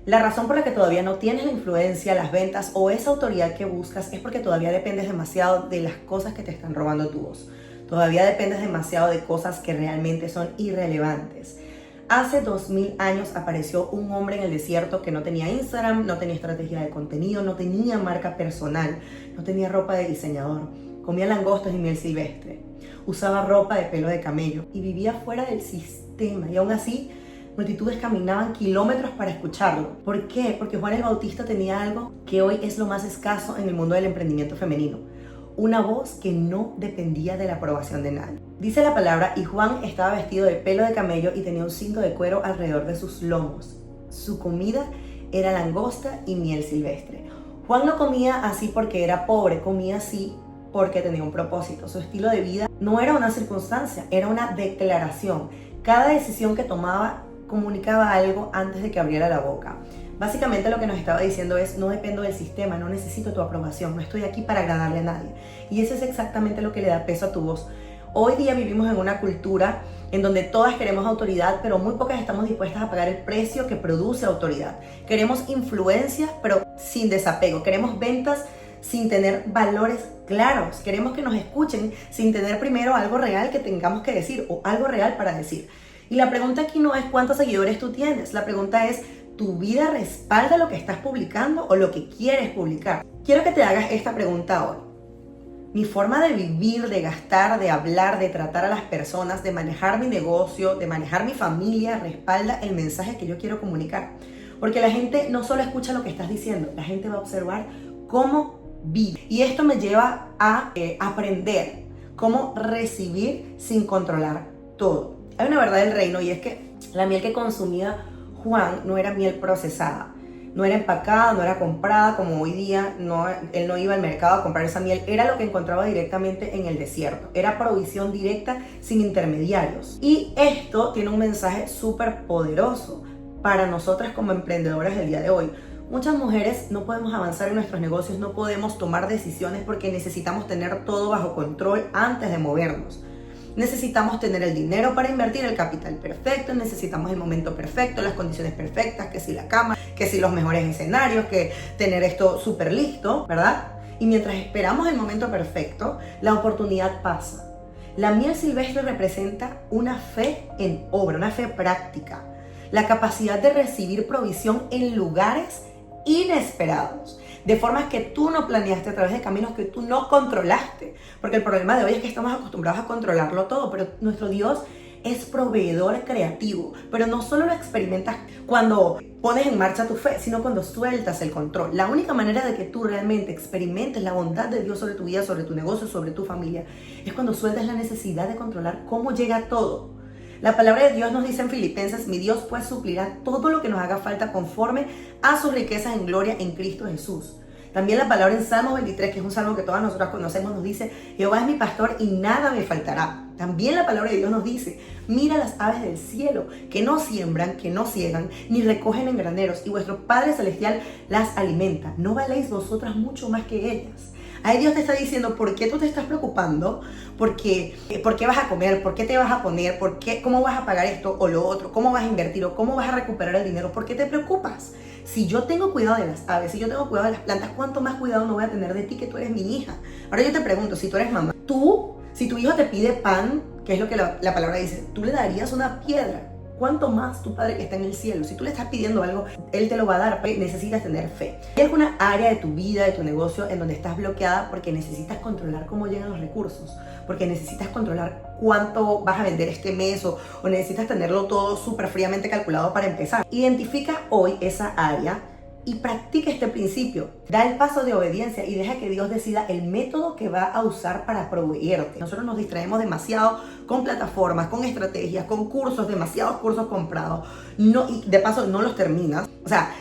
La razón por la que todavía no tienes la influencia, las ventas o esa autoridad que buscas es porque todavía dependes demasiado de las cosas que te están robando tu voz. Todavía dependes demasiado de cosas que realmente son irrelevantes. Hace 2000 años apareció un hombre en el desierto que no tenía Instagram, no tenía estrategia de contenido, no tenía marca personal, no tenía ropa de diseñador, comía langostas y miel silvestre, usaba ropa de pelo de camello y vivía fuera del sistema, y aún así multitudes caminaban kilómetros para escucharlo. ¿Por qué? Porque Juan el Bautista tenía algo que hoy es lo más escaso en el mundo del emprendimiento femenino: una voz que no dependía de la aprobación de nadie. Dice la palabra, y Juan estaba vestido de pelo de camello y tenía un cinto de cuero alrededor de sus lomos. Su comida era langosta y miel silvestre. Juan no comía así porque era pobre, comía así porque tenía un propósito. Su estilo de vida no era una circunstancia, era una declaración. Cada decisión que tomaba comunicaba algo antes de que abriera la boca. Básicamente lo que nos estaba diciendo es: no dependo del sistema, no necesito tu aprobación, no estoy aquí para agradarle a nadie. Y eso es exactamente lo que le da peso a tu voz. Hoy día vivimos en una cultura en donde todas queremos autoridad, pero muy pocas estamos dispuestas a pagar el precio que produce autoridad. Queremos influencia, pero sin desapego. Queremos ventas sin tener valores claros. Queremos que nos escuchen sin tener primero algo real que tengamos que decir o algo real para decir. Y la pregunta aquí no es cuántos seguidores tú tienes. La pregunta es: ¿tu vida respalda lo que estás publicando o lo que quieres publicar? Quiero que te hagas esta pregunta hoy. Mi forma de vivir, de gastar, de hablar, de tratar a las personas, de manejar mi negocio, de manejar mi familia, respalda el mensaje que yo quiero comunicar. Porque la gente no solo escucha lo que estás diciendo, la gente va a observar cómo vive. Y esto me lleva a aprender cómo recibir sin controlar todo. Hay una verdad del reino, y es que la miel que consumía Juan no era miel procesada, no era empacada, no era comprada como hoy día. Él no iba al mercado a comprar esa miel, era lo que encontraba directamente en el desierto, era provisión directa sin intermediarios. Y esto tiene un mensaje súper poderoso para nosotras como emprendedoras del día de hoy. Muchas mujeres no podemos avanzar en nuestros negocios, no podemos tomar decisiones porque necesitamos tener todo bajo control antes de movernos. Necesitamos tener el dinero para invertir, el capital perfecto, necesitamos el momento perfecto, las condiciones perfectas, que si la cama, que si los mejores escenarios, que tener esto súper listo, ¿verdad? Y mientras esperamos el momento perfecto, la oportunidad pasa. La miel silvestre representa una fe en obra, una fe práctica, la capacidad de recibir provisión en lugares inesperados, de formas que tú no planeaste, a través de caminos que tú no controlaste. Porque el problema de hoy es que estamos acostumbrados a controlarlo todo, pero nuestro Dios es proveedor creativo. Pero no solo lo experimentas cuando pones en marcha tu fe, sino cuando sueltas el control. La única manera de que tú realmente experimentes la bondad de Dios sobre tu vida, sobre tu negocio, sobre tu familia, es cuando sueltas la necesidad de controlar cómo llega todo. La palabra de Dios nos dice en Filipenses: mi Dios pues suplirá todo lo que nos haga falta conforme a sus riquezas en gloria en Cristo Jesús. También la palabra en Salmo 23, que es un salmo que todas nosotras conocemos, nos dice: Jehová es mi pastor y nada me faltará. También la palabra de Dios nos dice: mira las aves del cielo, que no siembran, que no ciegan, ni recogen en graneros, y vuestro Padre Celestial las alimenta. ¿No valéis vosotras mucho más que ellas? Ahí Dios te está diciendo: ¿por qué tú te estás preocupando? ¿Por qué vas a comer? ¿Por qué te vas a poner? ¿Cómo vas a pagar esto o lo otro? ¿Cómo vas a invertir o cómo vas a recuperar el dinero? ¿Por qué te preocupas? Si yo tengo cuidado de las aves, si yo tengo cuidado de las plantas, ¿cuánto más cuidado no voy a tener de ti, que tú eres mi hija? Ahora yo te pregunto, si tú eres mamá, si tu hijo te pide pan, que es lo que la palabra dice, tú le darías una piedra. ¿Cuánto más tu Padre que está en el cielo? Si tú le estás pidiendo algo, Él te lo va a dar. Necesitas tener fe. ¿Hay alguna área de tu vida, de tu negocio, en donde estás bloqueada porque necesitas controlar cómo llegan los recursos? Porque necesitas controlar cuánto vas a vender este mes o necesitas tenerlo todo súper fríamente calculado para empezar. Identifica hoy esa área y practica este principio. Da el paso de obediencia y deja que Dios decida el método que va a usar para proveerte. Nosotros nos distraemos demasiado con plataformas, con estrategias, con cursos, demasiados cursos comprados. Y de paso no los terminas. O sea,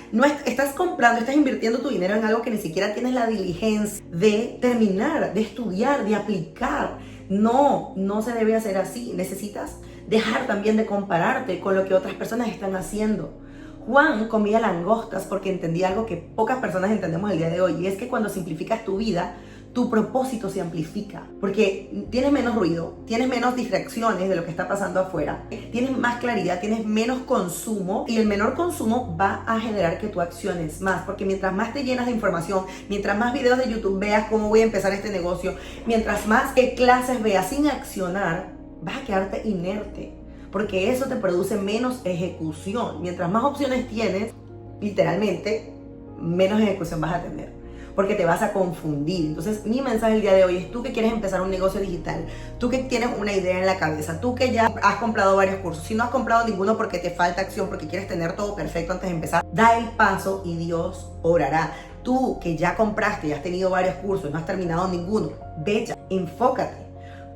estás comprando, estás invirtiendo tu dinero en algo que ni siquiera tienes la diligencia de terminar, de estudiar, de aplicar. No se debe hacer así. Necesitas dejar también de compararte con lo que otras personas están haciendo. Juan comía langostas porque entendía algo que pocas personas entendemos el día de hoy, y es que cuando simplificas tu vida, tu propósito se amplifica, porque tienes menos ruido, tienes menos distracciones de lo que está pasando afuera, tienes más claridad, tienes menos consumo, y el menor consumo va a generar que tú acciones más, porque mientras más te llenas de información, mientras más videos de YouTube veas cómo voy a empezar este negocio, mientras más clases veas sin accionar, vas a quedarte inerte, porque eso te produce menos ejecución. Mientras más opciones tienes, literalmente, menos ejecución vas a tener, porque te vas a confundir. Entonces, mi mensaje el día de hoy es: tú que quieres empezar un negocio digital, tú que tienes una idea en la cabeza, tú que ya has comprado varios cursos, si no has comprado ninguno porque te falta acción, porque quieres tener todo perfecto antes de empezar, da el paso y Dios orará. Tú que ya compraste y has tenido varios cursos, no has terminado ninguno, ve ya, enfócate.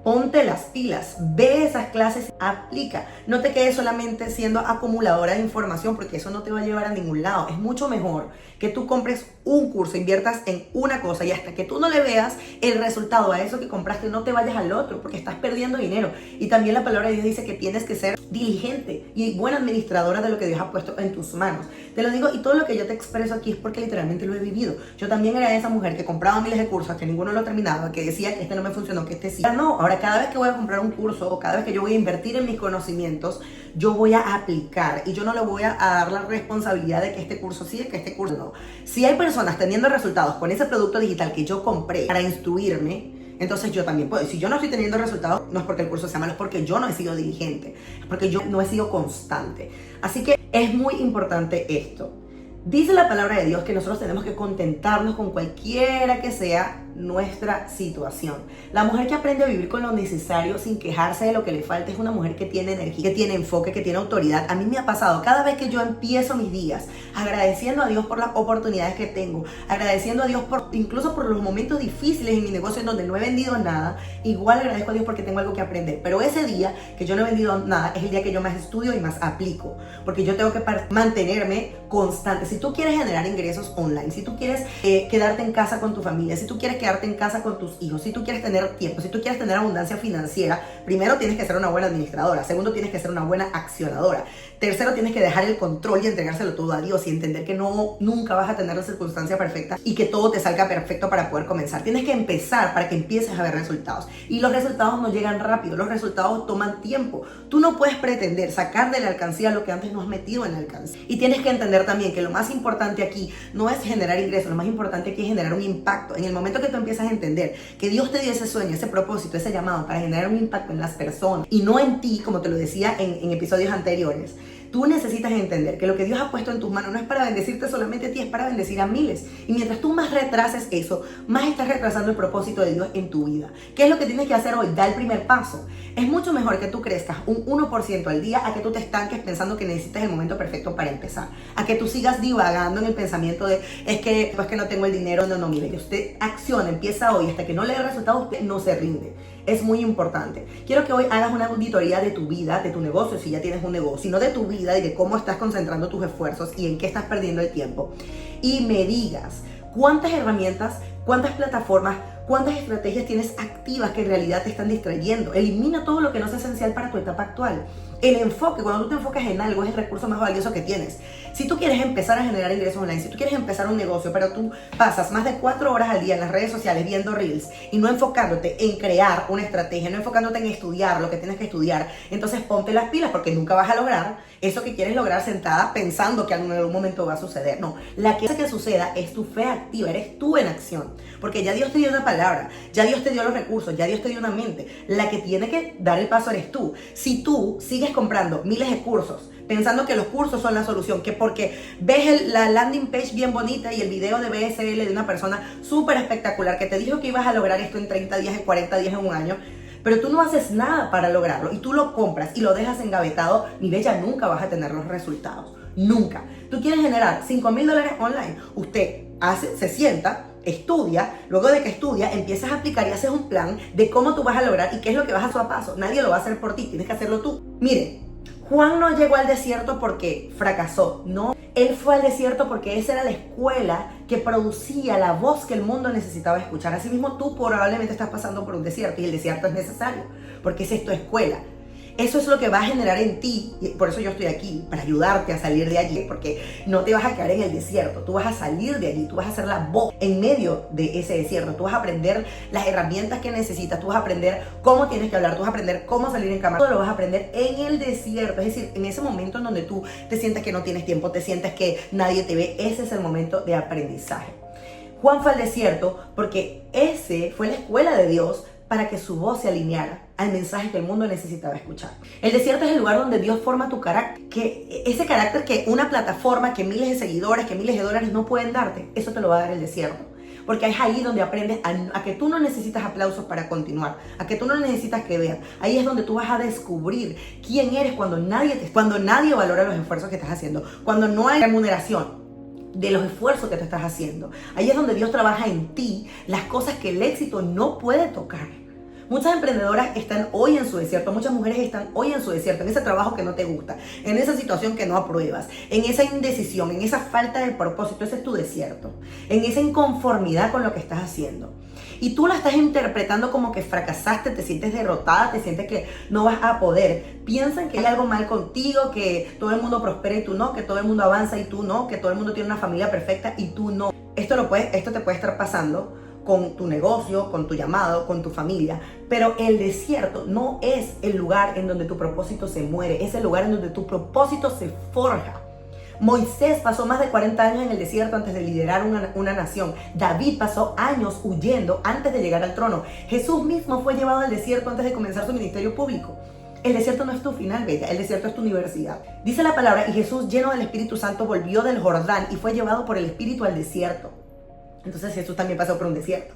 Ponte las pilas, ve esas clases, aplica. No te quedes solamente siendo acumuladora de información, porque eso no te va a llevar a ningún lado. Es mucho mejor que tú compres un curso, inviertas en una cosa, y hasta que tú no le veas el resultado a eso que compraste, no te vayas al otro, porque estás perdiendo dinero. Y también la palabra de Dios dice que tienes que ser diligente y buena administradora de lo que Dios ha puesto en tus manos. Te lo digo, y todo lo que yo te expreso aquí es porque literalmente lo he vivido. Yo también era esa mujer que compraba miles de cursos, que ninguno lo terminaba, que decía que este no me funcionó, que este sí. No, ahora cada vez que voy a comprar un curso o cada vez que yo voy a invertir en mis conocimientos, yo voy a aplicar, y yo no le voy a dar la responsabilidad de que este curso sí, de que este curso no. Si hay personas teniendo resultados con ese producto digital que yo compré para instruirme, entonces yo también puedo. Si yo no estoy teniendo resultados, no es porque el curso sea malo, es porque yo no he sido diligente, es porque yo no he sido constante. Así que es muy importante esto. Dice la palabra de Dios que nosotros tenemos que contentarnos con cualquiera que sea nuestra situación. La mujer que aprende a vivir con lo necesario sin quejarse de lo que le falta es una mujer que tiene energía, que tiene enfoque, que tiene autoridad. A mí me ha pasado cada vez que yo empiezo mis días agradeciendo a Dios por las oportunidades que tengo, agradeciendo a Dios incluso por los momentos difíciles en mi negocio en donde no he vendido nada. Igual agradezco a Dios porque tengo algo que aprender, pero ese día que yo no he vendido nada es el día que yo más estudio y más aplico, porque yo tengo que mantenerme constante. Si tú quieres generar ingresos online, si tú quieres quedarte en casa con tu familia, si tú quieres quedarte en casa con tus hijos, si tú quieres tener tiempo, si tú quieres tener abundancia financiera, primero tienes que ser una buena administradora, segundo tienes que ser una buena accionadora, tercero tienes que dejar el control y entregárselo todo a Dios y entender que nunca vas a tener la circunstancia perfecta y que todo te salga perfecto para poder comenzar. Tienes que empezar para que empieces a ver resultados, y los resultados no llegan rápido, los resultados toman tiempo. Tú no puedes pretender sacar de la alcancía lo que antes no has metido en la alcancía, y tienes que entender también que lo más importante aquí no es generar ingresos, lo más importante aquí es generar un impacto. En el momento que tú empiezas a entender que Dios te dio ese sueño, ese propósito, ese llamado para generar un impacto en las personas y no en ti, como te lo decía en episodios anteriores, tú necesitas entender que lo que Dios ha puesto en tus manos no es para bendecirte solamente a ti, es para bendecir a miles. Y mientras tú más retrases eso, más estás retrasando el propósito de Dios en tu vida. ¿Qué es lo que tienes que hacer hoy? Da el primer paso. Es mucho mejor que tú crezcas un 1% al día a que tú te estanques pensando que necesitas el momento perfecto para empezar. A que tú sigas divagando en el pensamiento de es que pues que no tengo el dinero. No, mire, usted acciona, empieza hoy, hasta que no le dé resultados, usted no se rinde. Es muy importante. Quiero que hoy hagas una auditoría de tu vida, de tu negocio, si ya tienes un negocio, sino de tu vida y de cómo estás concentrando tus esfuerzos y en qué estás perdiendo el tiempo. Y me digas cuántas herramientas, cuántas plataformas, cuántas estrategias tienes activas que en realidad te están distrayendo. Elimina todo lo que no es esencial para tu etapa actual. El enfoque, cuando tú te enfocas en algo, es el recurso más valioso que tienes. Si tú quieres empezar a generar ingresos online, si tú quieres empezar un negocio, pero tú pasas más de 4 horas al día en las redes sociales viendo reels y no enfocándote en crear una estrategia, no enfocándote en estudiar lo que tienes que estudiar, entonces ponte las pilas, porque nunca vas a lograr eso que quieres lograr sentada pensando que en algún momento va a suceder. No, la que hace que suceda es tu fe activa, eres tú en acción, porque ya Dios te dio una palabra, ya Dios te dio los recursos, ya Dios te dio una mente. La que tiene que dar el paso eres tú. Si tú sigues comprando miles de cursos pensando que los cursos son la solución, que porque ves la landing page bien bonita y el video de BSL de una persona súper espectacular que te dijo que ibas a lograr esto en 30 días, en 40 días, en un año, pero tú no haces nada para lograrlo y tú lo compras y lo dejas engavetado, ni bella, nunca vas a tener los resultados. Nunca. Tú quieres generar $5,000 online. Usted se sienta, estudia, luego de que estudia, empiezas a aplicar y haces un plan de cómo tú vas a lograr y qué es lo que vas a paso. Nadie lo va a hacer por ti, tienes que hacerlo tú. Mire, Juan no llegó al desierto porque fracasó, no. Él fue al desierto porque esa era la escuela que producía la voz que el mundo necesitaba escuchar. Asimismo, tú probablemente estás pasando por un desierto y el desierto es necesario porque esa es tu escuela. Eso es lo que va a generar en ti, y por eso yo estoy aquí, para ayudarte a salir de allí, porque no te vas a quedar en el desierto, tú vas a salir de allí, tú vas a ser la voz en medio de ese desierto, tú vas a aprender las herramientas que necesitas, tú vas a aprender cómo tienes que hablar, tú vas a aprender cómo salir en cámara, todo lo vas a aprender en el desierto, es decir, en ese momento en donde tú te sientes que no tienes tiempo, te sientes que nadie te ve, ese es el momento de aprendizaje. Juan fue al desierto porque ese fue la escuela de Dios para que su voz se alineara al mensaje que el mundo necesitaba escuchar. El desierto es el lugar donde Dios forma tu carácter, que ese carácter que una plataforma, que miles de seguidores, que miles de dólares no pueden darte, eso te lo va a dar el desierto. Porque es ahí donde aprendes a que tú no necesitas aplausos para continuar, a que tú no necesitas que vean. Ahí es donde tú vas a descubrir quién eres cuando nadie valora los esfuerzos que estás haciendo, cuando no hay remuneración de los esfuerzos que tú estás haciendo. Ahí es donde Dios trabaja en ti las cosas que el éxito no puede tocar. Muchas emprendedoras están hoy en su desierto, muchas mujeres están hoy en su desierto, en ese trabajo que no te gusta, en esa situación que no apruebas, en esa indecisión, en esa falta de propósito. Ese es tu desierto, en esa inconformidad con lo que estás haciendo. Y tú la estás interpretando como que fracasaste, te sientes derrotada, te sientes que no vas a poder. Piensan que hay algo mal contigo, que todo el mundo prospera y tú no, que todo el mundo avanza y tú no, que todo el mundo tiene una familia perfecta y tú no. Esto te puede estar pasando con tu negocio, con tu llamado, con tu familia, pero el desierto no es el lugar en donde tu propósito se muere, es el lugar en donde tu propósito se forja. Moisés pasó más de 40 años en el desierto antes de liderar una nación. David pasó años huyendo antes de llegar al trono. Jesús mismo fue llevado al desierto antes de comenzar su ministerio público. El desierto no es tu final, bella, el desierto es tu universidad. Dice la palabra, y Jesús, lleno del Espíritu Santo, volvió del Jordán y fue llevado por el Espíritu al desierto. Entonces Jesús también pasó por un desierto.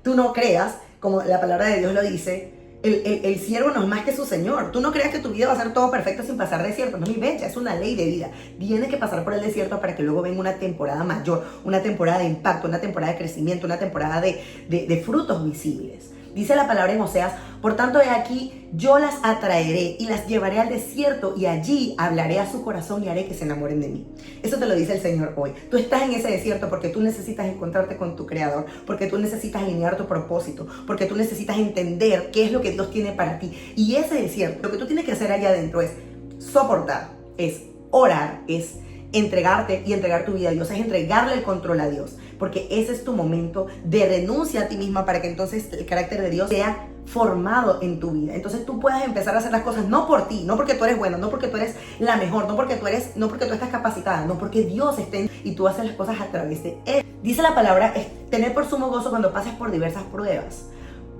Tú no creas, como la palabra de Dios lo dice, el siervo no es más que su Señor. Tú no creas que tu vida va a ser todo perfecto sin pasar desierto. No, mi bella, es una ley de vida. Tienes que pasar por el desierto para que luego venga una temporada mayor, una temporada de impacto, una temporada de crecimiento, una temporada de frutos visibles. Dice la palabra en Oseas, por tanto he aquí, yo las atraeré y las llevaré al desierto y allí hablaré a su corazón y haré que se enamoren de mí. Eso te lo dice el Señor hoy. Tú estás en ese desierto porque tú necesitas encontrarte con tu Creador, porque tú necesitas alinear tu propósito, porque tú necesitas entender qué es lo que Dios tiene para ti. Y ese desierto, lo que tú tienes que hacer allá adentro es soportar, es orar, es entregarte y entregar tu vida a Dios, es entregarle el control a Dios, porque ese es tu momento de renuncia a ti misma para que entonces el carácter de Dios sea formado en tu vida. Entonces tú puedas empezar a hacer las cosas no por ti, no porque tú eres buena, no porque tú eres la mejor, no porque tú estás capacitada, no porque Dios esté en y tú haces las cosas a través de Él. Dice la palabra, es tener por sumo gozo cuando pases por diversas pruebas,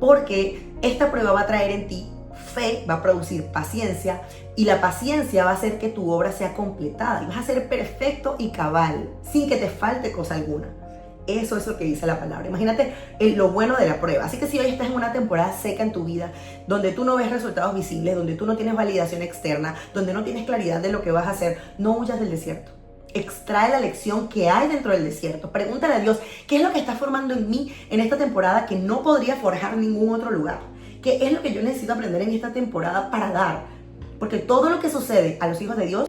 porque esta prueba va a traer en ti fe, va a producir paciencia, y la paciencia va a hacer que tu obra sea completada y vas a ser perfecto y cabal, sin que te falte cosa alguna. Eso es lo que dice la palabra. Imagínate lo bueno de la prueba. Así que si hoy estás en una temporada seca en tu vida, donde tú no ves resultados visibles, donde tú no tienes validación externa, donde no tienes claridad de lo que vas a hacer, no huyas del desierto. Extrae la lección que hay dentro del desierto. Pregúntale a Dios, ¿qué es lo que está formando en mí en esta temporada que no podría forjar en ningún otro lugar? ¿Qué es lo que yo necesito aprender en esta temporada para dar? Porque todo lo que sucede a los hijos de Dios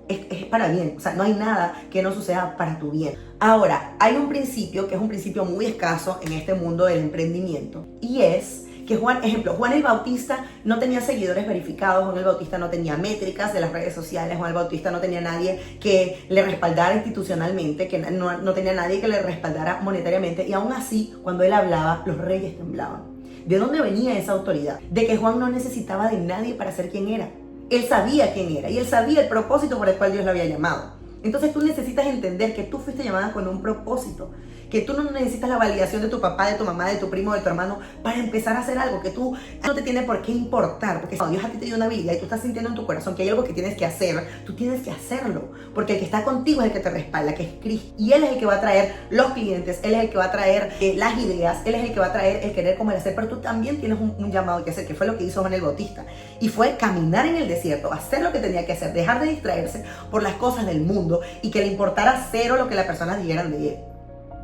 es para bien. O sea, no hay nada que no suceda para tu bien. Ahora, hay un principio que es un principio muy escaso en este mundo del emprendimiento. Y es que Juan el Bautista no tenía seguidores verificados, Juan el Bautista no tenía métricas de las redes sociales, Juan el Bautista no tenía nadie que le respaldara institucionalmente, que no tenía nadie que le respaldara monetariamente. Y aún así, cuando él hablaba, los reyes temblaban. ¿De dónde venía esa autoridad? De que Juan no necesitaba de nadie para ser quien era. Él sabía quién era y él sabía el propósito por el cual Dios lo había llamado. Entonces tú necesitas entender que tú fuiste llamada con un propósito, que tú no necesitas la validación de tu papá, de tu mamá, de tu primo, de tu hermano para empezar a hacer algo que tú no te tiene por qué importar, porque Dios a ti te dio una habilidad y tú estás sintiendo en tu corazón que hay algo que tienes que hacer, tú tienes que hacerlo, porque el que está contigo es el que te respalda, que es Cristo, y Él es el que va a traer los clientes, Él es el que va a traer las ideas, Él es el que va a traer el querer como el hacer, pero tú también tienes un llamado que hacer, que fue lo que hizo Juan el Bautista, y fue caminar en el desierto, hacer lo que tenía que hacer, dejar de distraerse por las cosas del mundo y que le importara cero lo que las personas dijeran de él.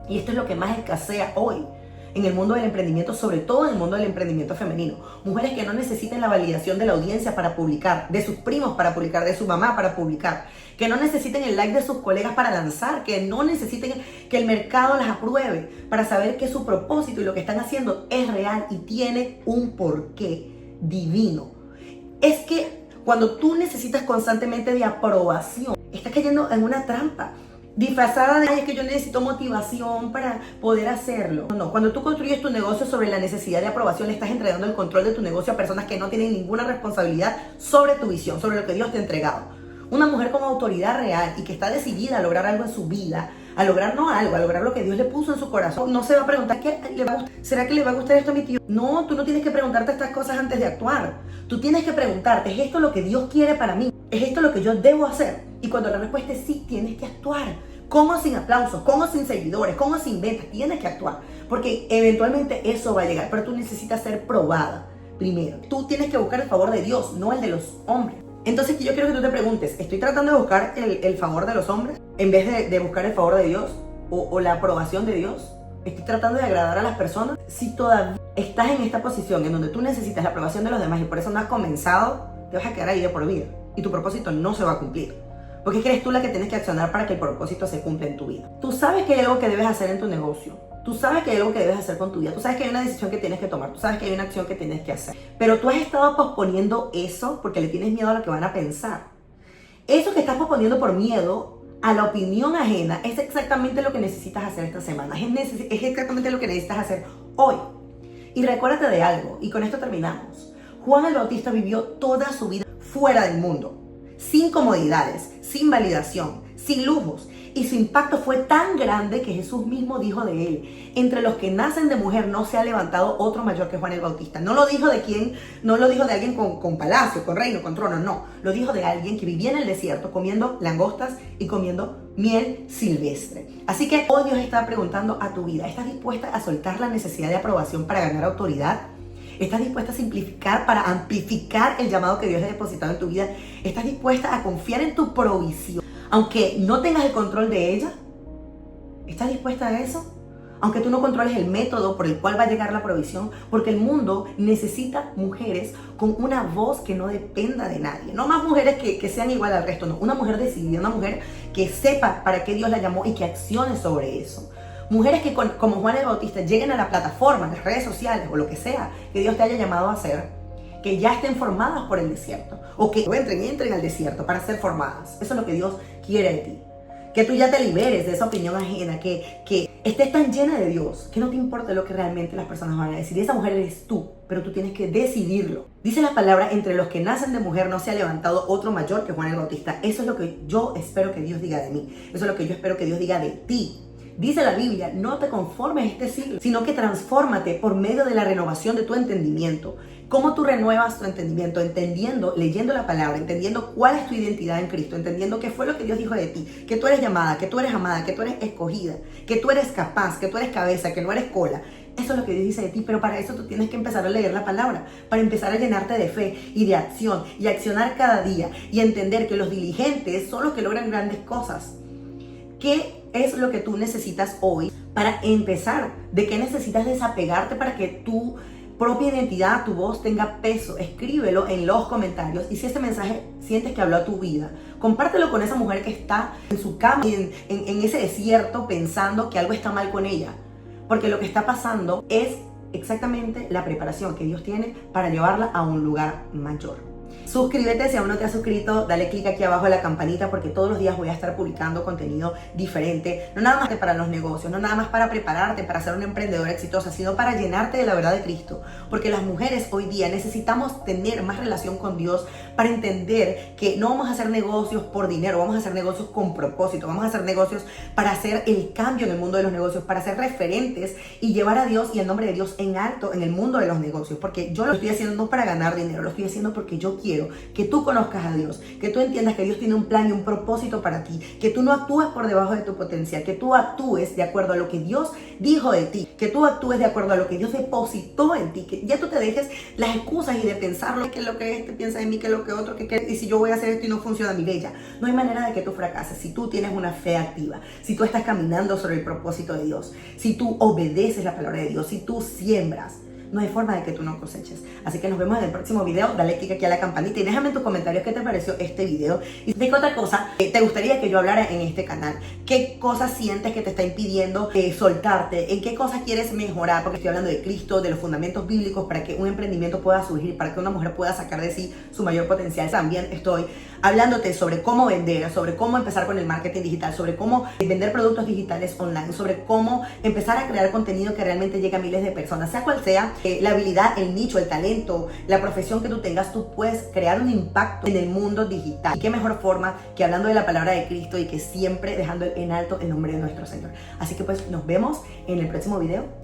Y esto es lo que más escasea hoy en el mundo del emprendimiento, sobre todo en el mundo del emprendimiento femenino. Mujeres que no necesiten la validación de la audiencia para publicar, de sus primos para publicar, de su mamá para publicar, que no necesiten el like de sus colegas para lanzar, que no necesiten que el mercado las apruebe para saber que su propósito y lo que están haciendo es real y tiene un porqué divino. es que cuando tú necesitas constantemente de aprobación, estás cayendo en una trampa disfrazada de, ay, es que yo necesito motivación para poder hacerlo. No, cuando tú construyes tu negocio sobre la necesidad de aprobación, le estás entregando el control de tu negocio a personas que no tienen ninguna responsabilidad sobre tu visión, sobre lo que Dios te ha entregado. Una mujer con autoridad real y que está decidida a lograr algo en su vida, a lograr a lograr lo que Dios le puso en su corazón, no se va a preguntar, ¿será que le va a gustar esto a mi tío? No, tú no tienes que preguntarte estas cosas antes de actuar. Tú tienes que preguntarte, ¿es esto lo que Dios quiere para mí? ¿Es esto lo que yo debo hacer? Y cuando la respuesta es sí, tienes que actuar. Con o sin aplausos, con o sin seguidores, con o sin ventas, tienes que actuar. Porque eventualmente eso va a llegar, pero tú necesitas ser probada primero. Tú tienes que buscar el favor de Dios, no el de los hombres. Entonces yo quiero que tú te preguntes, ¿estoy tratando de buscar el favor de los hombres en vez de buscar el favor de Dios o la aprobación de Dios? ¿Estoy tratando de agradar a las personas? Si todavía estás en esta posición en donde tú necesitas la aprobación de los demás y por eso no has comenzado, te vas a quedar ahí de por vida y tu propósito no se va a cumplir. Porque es que eres tú la que tienes que accionar para que el propósito se cumpla en tu vida. Tú sabes que hay algo que debes hacer en tu negocio. Tú sabes que hay algo que debes hacer con tu vida. Tú sabes que hay una decisión que tienes que tomar. Tú sabes que hay una acción que tienes que hacer. Pero tú has estado posponiendo eso porque le tienes miedo a lo que van a pensar. Eso que estás posponiendo por miedo a la opinión ajena es exactamente lo que necesitas hacer esta semana. Es exactamente lo que necesitas hacer hoy. Y recuérdate de algo, y con esto terminamos. Juan el Bautista vivió toda su vida fuera del mundo, sin comodidades, sin validación, sin lujos. Y su impacto fue tan grande que Jesús mismo dijo de él: entre los que nacen de mujer no se ha levantado otro mayor que Juan el Bautista. No lo dijo de quién, no lo dijo de alguien con palacio, con reino, con trono, no. Lo dijo de alguien que vivía en el desierto comiendo langostas y comiendo miel silvestre. Así que hoy Dios está preguntando a tu vida: ¿estás dispuesta a soltar la necesidad de aprobación para ganar autoridad? ¿Estás dispuesta a simplificar para amplificar el llamado que Dios ha depositado en tu vida? ¿Estás dispuesta a confiar en tu provisión, aunque no tengas el control de ella? ¿Estás dispuesta a eso? Aunque tú no controles el método por el cual va a llegar la provisión, porque el mundo necesita mujeres con una voz que no dependa de nadie. No más mujeres que sean igual al resto, no. Una mujer decidida, una mujer que sepa para qué Dios la llamó y que accione sobre eso. Mujeres que como Juan el Bautista lleguen a la plataforma, las redes sociales o lo que sea que Dios te haya llamado a hacer, que ya estén formadas por el desierto o que entren al desierto para ser formadas. Eso es lo que Dios quiere de ti. Que tú ya te liberes de esa opinión ajena, que estés tan llena de Dios, que no te importe lo que realmente las personas van a decir. Esa mujer eres tú, pero tú tienes que decidirlo. Dice la palabra: entre los que nacen de mujer no se ha levantado otro mayor que Juan el Bautista. Eso es lo que yo espero que Dios diga de mí. Eso es lo que yo espero que Dios diga de ti. Dice la Biblia: no te conformes a este siglo, sino que transfórmate por medio de la renovación de tu entendimiento. ¿Cómo tú renuevas tu entendimiento? Entendiendo, leyendo la palabra, entendiendo cuál es tu identidad en Cristo, entendiendo qué fue lo que Dios dijo de ti, que tú eres llamada, que tú eres amada, que tú eres escogida, que tú eres capaz, que tú eres cabeza, que no eres cola. Eso es lo que Dios dice de ti, pero para eso tú tienes que empezar a leer la palabra, para empezar a llenarte de fe y de acción y accionar cada día y entender que los diligentes son los que logran grandes cosas. ¿Qué es lo que tú necesitas hoy para empezar? ¿De qué necesitas desapegarte para que tu propia identidad, tu voz tenga peso? Escríbelo en los comentarios, y si este mensaje sientes que habló a tu vida, compártelo con esa mujer que está en su cama, en ese desierto, pensando que algo está mal con ella, porque lo que está pasando es exactamente la preparación que Dios tiene para llevarla a un lugar mayor. Suscríbete si aún no te has suscrito, dale click aquí abajo a la campanita, porque todos los días voy a estar publicando contenido diferente, no nada más para los negocios, no nada más para prepararte para ser una emprendedora exitosa, sino para llenarte de la verdad de Cristo, porque las mujeres hoy día necesitamos tener más relación con Dios para entender que no vamos a hacer negocios por dinero, vamos a hacer negocios con propósito, vamos a hacer negocios para hacer el cambio en el mundo de los negocios, para ser referentes y llevar a Dios y el nombre de Dios en alto en el mundo de los negocios, porque yo lo estoy haciendo no para ganar dinero, lo estoy haciendo porque yo quiero que tú conozcas a Dios, que tú entiendas que Dios tiene un plan y un propósito para ti, que tú no actúes por debajo de tu potencial, que tú actúes de acuerdo a lo que Dios dijo de ti, que tú actúes de acuerdo a lo que Dios depositó en ti, que ya tú te dejes las excusas y de pensar lo que este piensa de mí, que lo que otro, y si yo voy a hacer esto y no funciona, mi bella. No hay manera de que tú fracases si tú tienes una fe activa, si tú estás caminando sobre el propósito de Dios, si tú obedeces la palabra de Dios, si tú siembras. no hay forma de que tú no coseches. Así que nos vemos en el próximo video. Dale click aquí a la campanita y déjame en tus comentarios qué te pareció este video. Y de qué otra cosa te gustaría que yo hablara en este canal. ¿Qué cosas sientes que te está impidiendo soltarte? ¿En qué cosas quieres mejorar? Porque estoy hablando de Cristo, de los fundamentos bíblicos para que un emprendimiento pueda surgir, para que una mujer pueda sacar de sí su mayor potencial. También estoy hablándote sobre cómo vender, sobre cómo empezar con el marketing digital, sobre cómo vender productos digitales online, sobre cómo empezar a crear contenido que realmente llegue a miles de personas. Sea cual sea la habilidad, el nicho, el talento, la profesión que tú tengas, tú puedes crear un impacto en el mundo digital. Y qué mejor forma que hablando de la palabra de Cristo y que siempre dejando en alto el nombre de nuestro Señor. Así que pues nos vemos en el próximo video.